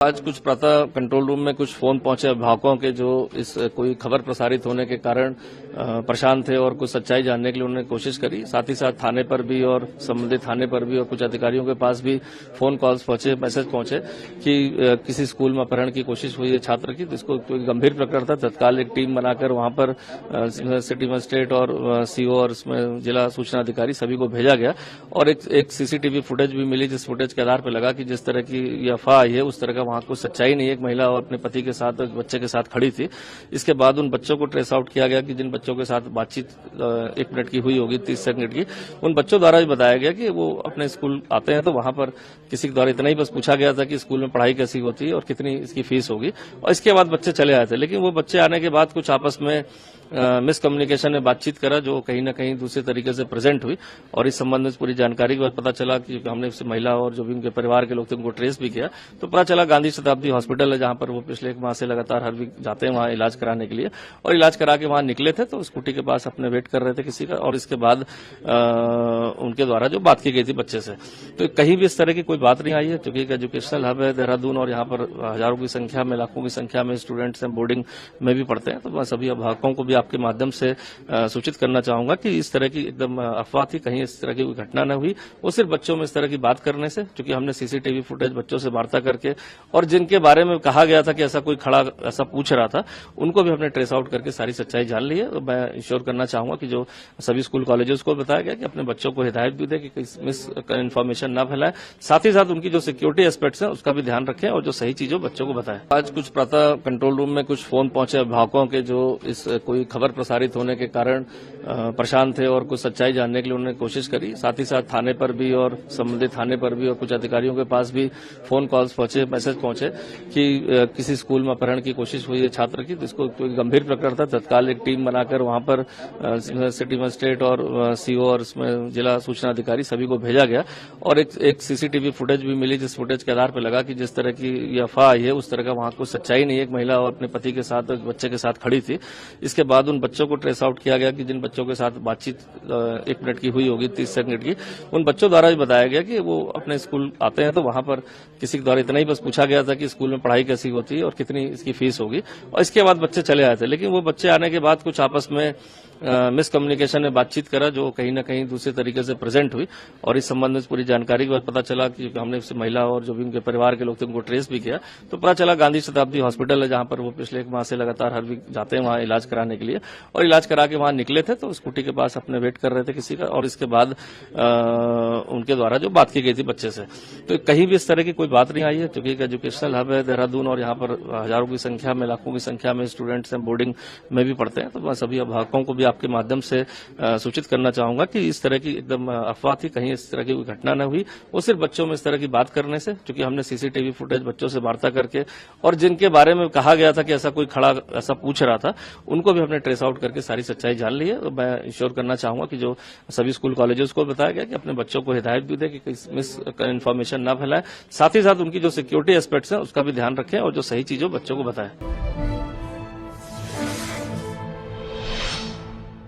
आज कुछ प्रातः कंट्रोल रूम में कुछ फोन पहुंचे अभिभावकों के जो इस कोई खबर प्रसारित होने के कारण परेशान थे और कुछ सच्चाई जानने के लिए उन्होंने कोशिश करी। साथ ही साथ थाने पर भी और संबंधित थाने पर भी और कुछ अधिकारियों के पास भी फोन कॉल्स पहुंचे, मैसेज पहुंचे कि किसी स्कूल में अपहरण की कोशिश हुई है छात्र की। तो इसको कोई गंभीर प्रकरण था। तत्काल एक टीम बनाकर वहां पर सिटी मजिस्ट्रेट और सीओ और इसमें जिला सूचना अधिकारी सभी को भेजा गया और एक सीसीटीवी फुटेज भी मिली, जिस फुटेज के आधार पर लगा कि जिस तरह की ये अफवाह आई है उस तरह का वहां कुछ सच्चाई नहीं है। एक महिला और अपने पति के साथ एक बच्चे के साथ खड़ी थी। इसके बाद उन बच्चों को ट्रेस आउट किया गया कि जिन बच्चों के साथ बातचीत 1 मिनट की हुई होगी, 30 सेकंड की, उन बच्चों द्वारा भी बताया गया कि वो अपने स्कूल आते हैं तो वहां पर किसी के द्वारा इतना ही बस पूछा गया था कि स्कूल में पढ़ाई कैसी होती है और कितनी इसकी फीस होगी, और इसके बाद बच्चे चले आए थे। लेकिन वो बच्चे आने के बाद कुछ आपस में मिसकम्युनिकेशन में बातचीत करा जो कहीं न कहीं दूसरे तरीके से प्रेजेंट हुई, और इस संबंध में पूरी जानकारी के बाद पता चला कि हमने उससे महिला और जो भी उनके परिवार के लोग थे उनको ट्रेस भी किया। तो पता चला गांधी शताब्दी हॉस्पिटल है जहां पर वो पिछले 1 माह से लगातार हर वीक जाते हैं वहां इलाज कराने के लिए, और इलाज करा के वहां निकले थे तो स्कूटी के पास अपने वेट कर रहे थे किसी का, और इसके बाद उनके द्वारा जो बात की गई थी बच्चे से, तो कहीं भी इस तरह की कोई बात नहीं आई है। क्योंकि एक एजुकेशनल हब है देहरादून और यहाँ पर हजारों की संख्या में, लाखों की संख्या में स्टूडेंट्स हैं, बोर्डिंग में भी पढ़ते हैं। तो मैं सभी अभिभावकों को भी आपके माध्यम से सूचित करना चाहूंगा कि इस तरह की एकदम अफवाह थी, कहीं इस तरह की कोई घटना न हुई। वो सिर्फ बच्चों में इस तरह की बात करने से, क्योंकि हमने सीसीटीवी फुटेज बच्चों से वार्ता करके और जिनके बारे में कहा गया था कि ऐसा कोई खड़ा ऐसा पूछ रहा था, उनको भी हमने ट्रेस आउट करके सारी सच्चाई जान ली है। तो मैं इंश्योर करना चाहूंगा कि जो सभी स्कूल कॉलेजेस को बताया गया कि अपने बच्चों को हिदायत भी दे कि मिस इन्फॉर्मेशन न फैलाए, साथ ही साथ उनकी जो सिक्योरिटी एस्पेक्ट्स हैं उसका भी ध्यान रखें और जो सही चीजों बच्चों को बताएं। आज कुछ प्रातः कंट्रोल रूम में कुछ फोन पहुंचे अभिभावकों के जो इस कोई खबर प्रसारित होने के कारण परेशान थे और कुछ सच्चाई जानने के लिए उन्होंने कोशिश करी। साथ ही साथ थाने पर भी और संबंधित थाने पर भी और कुछ अधिकारियों के पास भी फोन कॉल्स पहुंचे, मैसेज पहुंचे कि किसी स्कूल में अपहरण की कोशिश हुई है छात्र की। तो इसको कोई गंभीर प्रकरण था। तत्काल एक टीम बनाकर वहां पर सिटी मजिस्ट्रेट और सीओ और इसमें जिला सूचना अधिकारी सभी को भेजा गया और एक सीसीटीवी फुटेज भी मिली, जिस फुटेज के आधार पर लगा कि जिस तरह की ये अफवाह आई है उस तरह का वहां कुछ सच्चाई नहीं है। एक महिला और अपने पति के साथ एक बच्चे के साथ खड़ी थी। इसके बाद उन बच्चों को ट्रेस आउट किया गया कि जिन बच्चों के साथ बातचीत 1 मिनट की हुई होगी, 30 सेकंड की, उन बच्चों द्वारा भी बताया गया कि वो अपने स्कूल आते हैं तो वहां पर किसी के द्वारा इतना ही बस पूछा गया था कि स्कूल में पढ़ाई कैसी होती है और कितनी इसकी फीस होगी, और इसके बाद बच्चे चले आए थे। लेकिन वो बच्चे आने के बाद कुछ आपस में मिसकम्युनिकेशन में बातचीत करा जो कहीं न कहीं दूसरे तरीके से प्रेजेंट हुई, और इस संबंध में पूरी जानकारी के बाद पता चला कि हमने उससे महिला और जो भी उनके परिवार के लोग थे उनको ट्रेस भी किया। तो पता चला गांधी शताब्दी हॉस्पिटल है जहां पर वो पिछले 1 माह से लगातार हर वीक जाते हैं वहां इलाज कराने के लिए, और इलाज करा के वहां निकले थे तो स्कूटी के पास अपने वेट कर रहे थे किसी का, और इसके बाद उनके द्वारा जो बात की गई थी बच्चे से। तो कहीं भी इस तरह की कोई बात नहीं आई है। क्योंकि एक एजुकेशनल हब है देहरादून और यहाँ पर हजारों की संख्या में, लाखों की संख्या में स्टूडेंट्स हैं, बोर्डिंग में भी पढ़ते हैं। तो मैं सभी अभिभावकों को भी आपके माध्यम से सूचित करना चाहूंगा कि इस तरह की एकदम अफवाह थी, कहीं इस तरह की कोई घटना न हुई। वो सिर्फ बच्चों में इस तरह की बात करने से, क्योंकि हमने सीसीटीवी फुटेज बच्चों से वार्ता करके और जिनके बारे में कहा गया था कि ऐसा कोई खड़ा ऐसा पूछ रहा था, उनको भी हमने ट्रेस आउट करके सारी सच्चाई जान ली है। तो मैं इंश्योर करना चाहूंगा कि जो सभी स्कूल कॉलेजेस को बताया गया कि अपने बच्चों को हिदायत भी दे कि मिस इन्फॉर्मेशन न फैलाए, साथ ही साथ उनकी जो सिक्योरिटी एस्पेक्ट्स हैं उसका भी ध्यान रखें और जो सही चीजों बच्चों को बताएं।